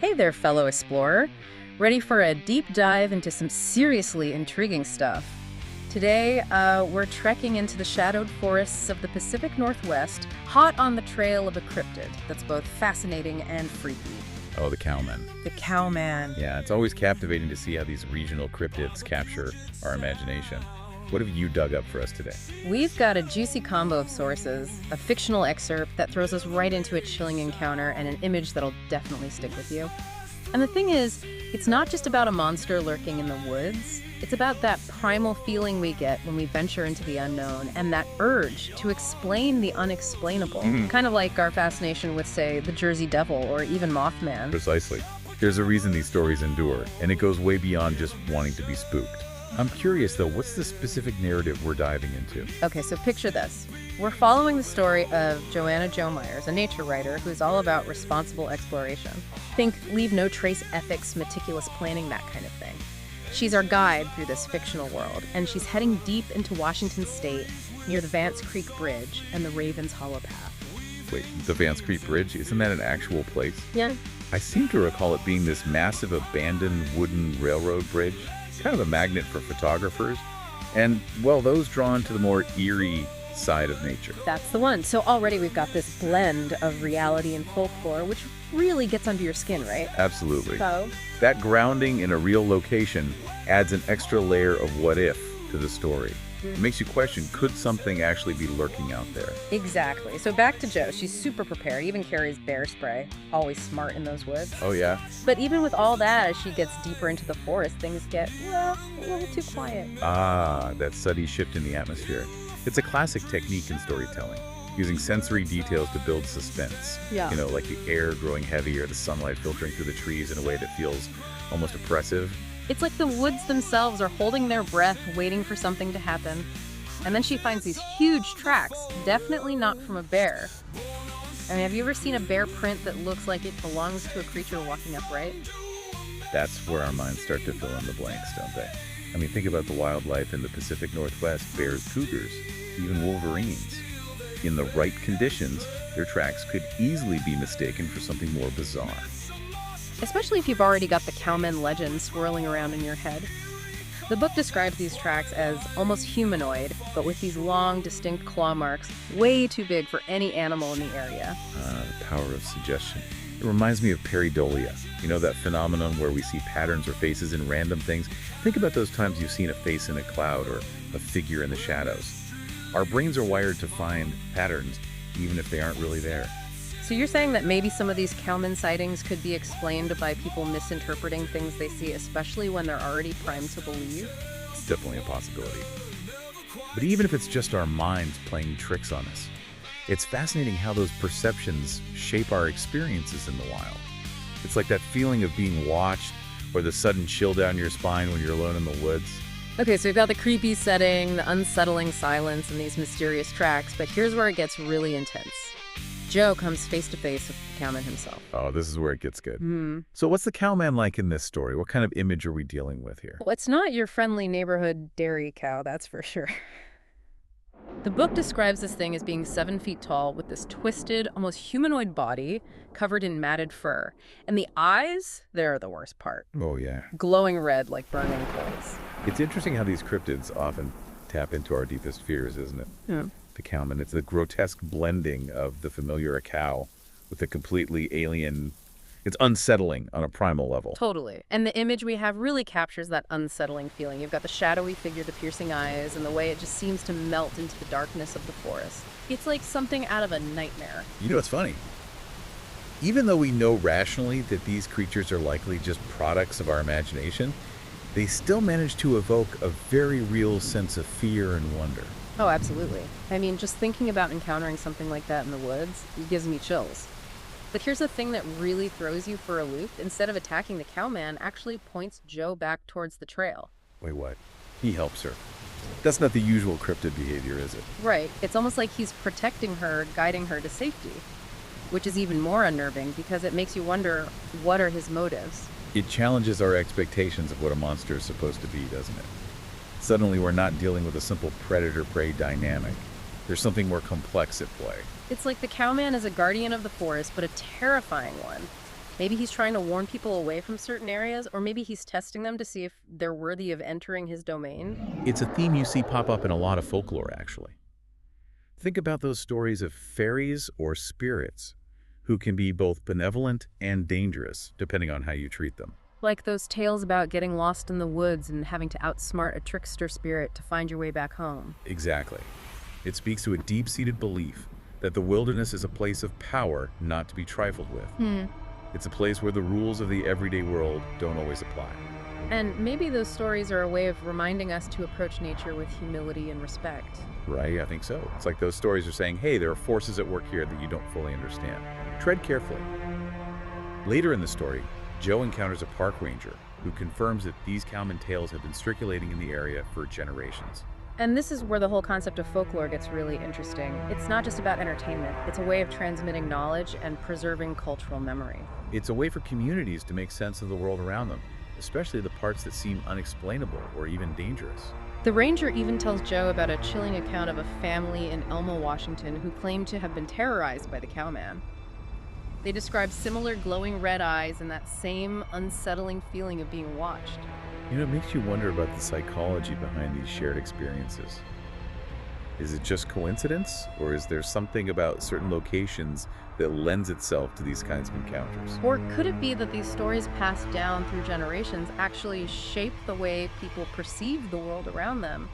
Hey there, fellow explorer. Ready for a deep dive into some seriously intriguing stuff? Today, we're trekking into the shadowed forests of the Pacific Northwest, hot on the trail of a cryptid that's both fascinating and freaky. Oh, the Cowman. The Cowman. Yeah, it's always captivating to see how these regional cryptids capture our imagination. What have you dug up for us today? We've got a juicy combo of sources, a fictional excerpt that throws us right into a chilling encounter, and an image that'll definitely stick with you. And the thing is, it's not just about a monster lurking in the woods. It's about that primal feeling we get when we venture into the unknown and that urge to explain the unexplainable. Kind of like our fascination with, say, the Jersey Devil or even Mothman. Precisely. There's a reason these stories endure, and it goes way beyond just wanting to be spooked. I'm curious, though, what's the specific narrative we're diving into? Okay, so picture this. We're following the story of Joanna Jo Myers, a nature writer who's all about responsible exploration. Think leave no trace ethics, meticulous planning, that kind of thing. She's our guide through this fictional world, and she's heading deep into Washington State near the Vance Creek Bridge and the Ravens Hollow Path. Wait, the Vance Creek Bridge? Isn't that an actual place? Yeah. I seem to recall it being this massive abandoned wooden railroad bridge, kind of a magnet for photographers, and, well, those drawn to the more eerie side of nature. That's the one. So already we've got this blend of reality and folklore, which really gets under your skin, right? Absolutely. So? That grounding in a real location adds an extra layer of what if to the story. It makes you question, could something actually be lurking out there? Exactly. So back to Jo. She's super prepared, even carries bear spray. Always smart in those woods. Oh, yeah? But even with all that, as she gets deeper into the forest, things get, well, a little too quiet. Ah, that sudden shift in the atmosphere. It's a classic technique in storytelling, using sensory details to build suspense. Yeah. You know, like the air growing heavier, the sunlight filtering through the trees in a way that feels almost oppressive. It's like the woods themselves are holding their breath, waiting for something to happen. And then she finds these huge tracks, definitely not from a bear. I mean, have you ever seen a bear print that looks like it belongs to a creature walking upright? That's where our minds start to fill in the blanks, don't they? I mean, think about the wildlife in the Pacific Northwest, bears, cougars, even wolverines. In the right conditions, their tracks could easily be mistaken for something more bizarre. Especially if you've already got the Cowman legend swirling around in your head. The book describes these tracks as almost humanoid, but with these long, distinct claw marks, way too big for any animal in the area. The power of suggestion. It reminds me of pareidolia. You know, that phenomenon where we see patterns or faces in random things? Think about those times you've seen a face in a cloud or a figure in the shadows. Our brains are wired to find patterns, even if they aren't really there. So you're saying that maybe some of these Cowman sightings could be explained by people misinterpreting things they see, especially when they're already primed to believe? It's definitely a possibility. But even if it's just our minds playing tricks on us, it's fascinating how those perceptions shape our experiences in the wild. It's like that feeling of being watched or the sudden chill down your spine when you're alone in the woods. Okay, so we've got the creepy setting, the unsettling silence, and these mysterious tracks, but here's where it gets really intense. Jo comes face to face with the Cowman himself. Oh, this is where it gets good. So what's the Cowman like in this story? What kind of image are we dealing with here? Well, it's not your friendly neighborhood dairy cow, that's for sure. The book describes this thing as being 7 feet tall with this twisted, almost humanoid body covered in matted fur. And the eyes, they're the worst part. Oh, yeah. Glowing red like burning coals. It's interesting how these cryptids often tap into our deepest fears, isn't it? Yeah. The Cowman, it's a grotesque blending of the familiar cow with a completely alien. It's unsettling on a primal level. Totally. And the image we have really captures that unsettling feeling. You've got the shadowy figure, the piercing eyes, and the way it just seems to melt into the darkness of the forest. It's like something out of a nightmare. You know what's funny? Even though we know rationally that these creatures are likely just products of our imagination, they still manage to evoke a very real sense of fear and wonder. Oh, absolutely. I mean, just thinking about encountering something like that in the woods, it gives me chills. But here's the thing that really throws you for a loop. Instead of attacking the Cowman, actually points Jo back towards the trail. Wait, what? He helps her. That's not the usual cryptid behavior, is it? Right. It's almost like he's protecting her, guiding her to safety. Which is even more unnerving because it makes you wonder, what are his motives? It challenges our expectations of what a monster is supposed to be, doesn't it? Suddenly we're not dealing with a simple predator-prey dynamic. There's something more complex at play. It's like the Cowman is a guardian of the forest, but a terrifying one. Maybe he's trying to warn people away from certain areas, or maybe he's testing them to see if they're worthy of entering his domain. It's a theme you see pop up in a lot of folklore, actually. Think about those stories of fairies or spirits who can be both benevolent and dangerous, depending on how you treat them. Like those tales about getting lost in the woods and having to outsmart a trickster spirit to find your way back home. Exactly. It speaks to a deep-seated belief that the wilderness is a place of power not to be trifled with. It's a place where the rules of the everyday world don't always apply. And maybe those stories are a way of reminding us to approach nature with humility and respect. Right? I think so. It's like those stories are saying, hey, there are forces at work here that you don't fully understand. Tread carefully. Later in the story, Joe encounters a park ranger who confirms that these Cowman tales have been circulating in the area for generations. And this is where the whole concept of folklore gets really interesting. It's not just about entertainment. It's a way of transmitting knowledge and preserving cultural memory. It's a way for communities to make sense of the world around them, especially the parts that seem unexplainable or even dangerous. The ranger even tells Joe about a chilling account of a family in Elma, Washington, who claimed to have been terrorized by the Cowman. They describe similar glowing red eyes and that same unsettling feeling of being watched. You know, it makes you wonder about the psychology behind these shared experiences. Is it just coincidence, or is there something about certain locations that lends itself to these kinds of encounters? Or could it be that these stories passed down through generations actually shape the way people perceive the world around them?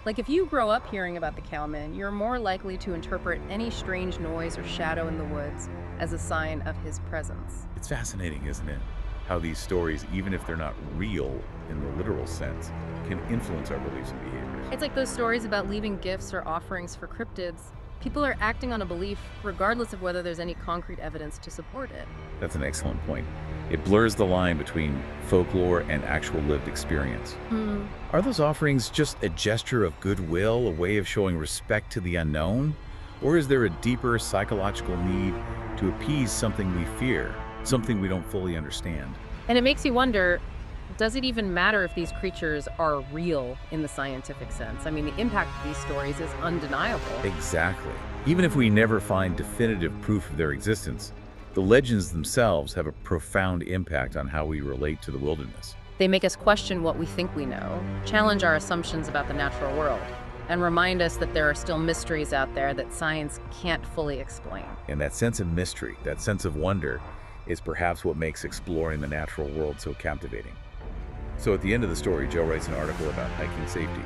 Like if you grow up hearing about the Cowman, you're more likely to interpret any strange noise or shadow in the woods as a sign of his presence. It's fascinating, isn't it? How these stories, even if they're not real in the literal sense, can influence our beliefs and behaviors. It's like those stories about leaving gifts or offerings for cryptids. People are acting on a belief regardless of whether there's any concrete evidence to support it. That's an excellent point. It blurs the line between folklore and actual lived experience. Are those offerings just a gesture of goodwill, a way of showing respect to the unknown? Or is there a deeper psychological need to appease something we fear, something we don't fully understand? And it makes you wonder, does it even matter if these creatures are real in the scientific sense? I mean, the impact of these stories is undeniable. Exactly. Even if we never find definitive proof of their existence, the legends themselves have a profound impact on how we relate to the wilderness. They make us question what we think we know, challenge our assumptions about the natural world, and remind us that there are still mysteries out there that science can't fully explain. And that sense of mystery, that sense of wonder, is perhaps what makes exploring the natural world so captivating. So at the end of the story, Joe writes an article about hiking safety,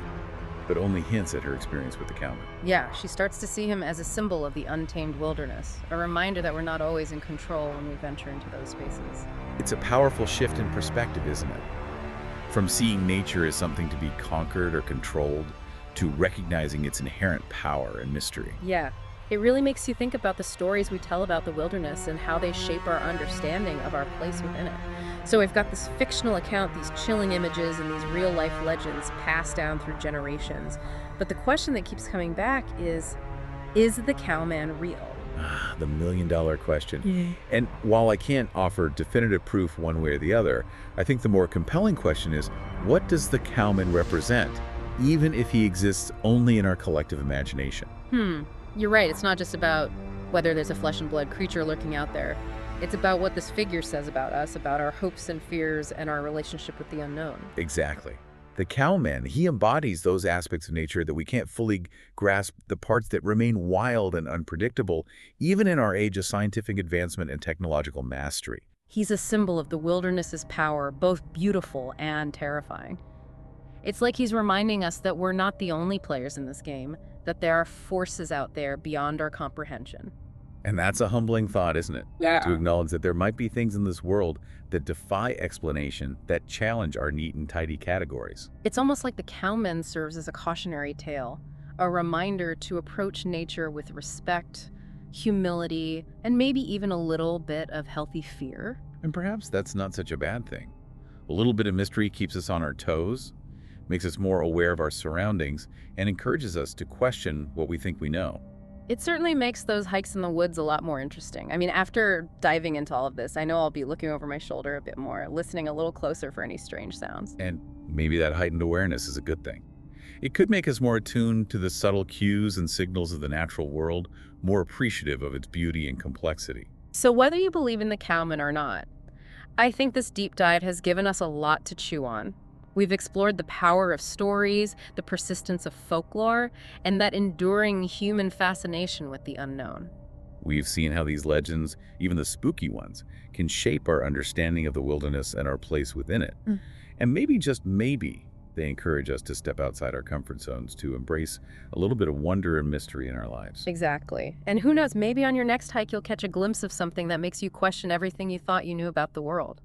but only hints at her experience with the Cowman. Yeah, she starts to see him as a symbol of the untamed wilderness, a reminder that we're not always in control when we venture into those spaces. It's a powerful shift in perspective, isn't it? From seeing nature as something to be conquered or controlled, to recognizing its inherent power and mystery. Yeah, it really makes you think about the stories we tell about the wilderness and how they shape our understanding of our place within it. So we've got this fictional account, these chilling images, and these real-life legends passed down through generations. But the question that keeps coming back is the Cowman real? The million-dollar question. And while I can't offer definitive proof one way or the other, I think the more compelling question is, what does the Cowman represent, even if he exists only in our collective imagination? You're right. It's not just about whether there's a flesh and blood creature lurking out there. It's about what this figure says about us, about our hopes and fears, and our relationship with the unknown. Exactly. The Cowman, he embodies those aspects of nature that we can't fully grasp, the parts that remain wild and unpredictable, even in our age of scientific advancement and technological mastery. He's a symbol of the wilderness's power, both beautiful and terrifying. It's like he's reminding us that we're not the only players in this game, that there are forces out there beyond our comprehension. And that's a humbling thought, isn't it? Yeah. To acknowledge that there might be things in this world that defy explanation, that challenge our neat and tidy categories. It's almost like the Cowman serves as a cautionary tale, a reminder to approach nature with respect, humility, and maybe even a little bit of healthy fear. And perhaps that's not such a bad thing. A little bit of mystery keeps us on our toes, makes us more aware of our surroundings, and encourages us to question what we think we know. It certainly makes those hikes in the woods a lot more interesting. I mean, after diving into all of this, I know I'll be looking over my shoulder a bit more, listening a little closer for any strange sounds. And maybe that heightened awareness is a good thing. It could make us more attuned to the subtle cues and signals of the natural world, more appreciative of its beauty and complexity. So whether you believe in the Cowman or not, I think this deep dive has given us a lot to chew on. We've explored the power of stories, the persistence of folklore, and that enduring human fascination with the unknown. We've seen how these legends, even the spooky ones, can shape our understanding of the wilderness and our place within it. Mm. And maybe, just maybe, they encourage us to step outside our comfort zones to embrace a little bit of wonder and mystery in our lives. Exactly. And who knows, maybe on your next hike you'll catch a glimpse of something that makes you question everything you thought you knew about the world.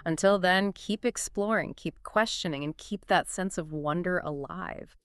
Until then, keep exploring, keep questioning, and keep that sense of wonder alive.